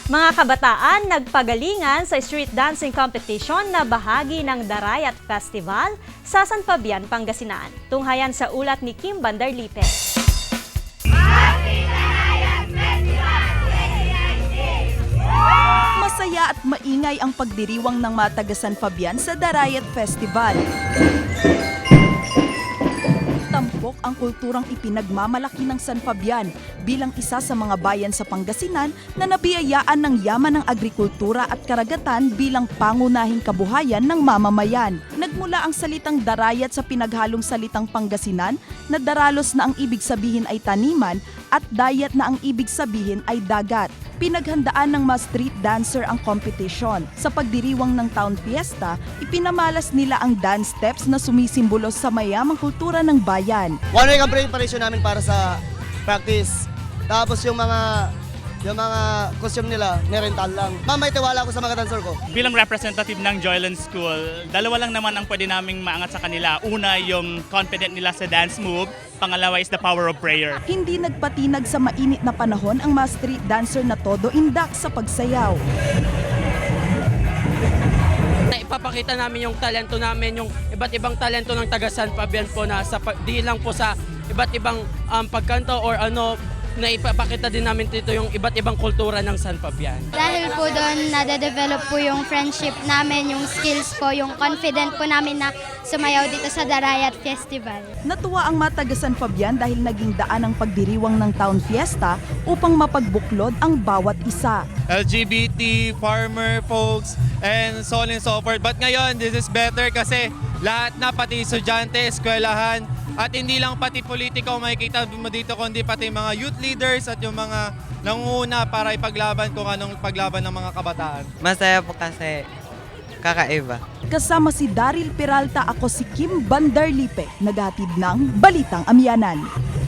Mga kabataan nagpagalingan sa street dancing competition na bahagi ng Darayat Festival sa San Fabian, Pangasinan. Tunghayan sa ulat ni Kim Bandarlipe. Masaya at maingay ang pagdiriwang ng mga taga San Fabian sa Darayat Festival. Tampok ang kulturang ipinagmamalaki ng San Fabian bilang isa sa mga bayan sa Pangasinan na nabiyayaan ng yaman ng agrikultura at karagatan bilang pangunahing kabuhayan ng mamamayan. Nagmula ang salitang Darayat sa pinaghalong salitang Pangasinan na daralos na ang ibig sabihin ay taniman at dayat na ang ibig sabihin ay dagat. Pinaghandaan ng mga street dancer ang competition. Sa pagdiriwang ng town fiesta, ipinamalas nila ang dance steps na sumisimbolo sa mayamang kultura ng bayan. 1 week ang preparation namin para sa practice. Tapos yung mga costume nila, merental lang. Ma'am, may tiwala ako sa mga dancer ko. Bilang representative ng Joyland School, dalawa lang naman ang pwede naming maangat sa kanila. Una, yung confident nila sa dance move. Pangalawa is the power of prayer. Hindi nagpatinag sa mainit na panahon ang mga street dancer na todo indak sa pagsayaw. Ipapakita namin yung talento namin, yung iba't ibang talento ng taga San Fabian po na di lang po sa iba't ibang pagkanto or na ipapakita din namin dito yung iba't ibang kultura ng San Fabian. Dahil po doon, nade-develop po yung friendship namin, yung skills po, yung confident po namin na sumayaw dito sa Darayat Festival. Natuwa ang mga taga San Fabian dahil naging daan ang pagdiriwang ng town fiesta upang mapagbuklod ang bawat isa. LGBT, farmer folks, and so on and so forth. But ngayon, this is better kasi lahat na, pati estudyante, eskwelahan, at hindi lang pati politiko makikita mo dito, kundi pati mga youth leaders at yung mga nangunguna para ipaglaban kung anong paglaban ng mga kabataan. Masaya po kasi kakaiba. Kasama si Daryl Peralta, ako si Kim Bandarlipe, naghatid ng Balitang Amyanan.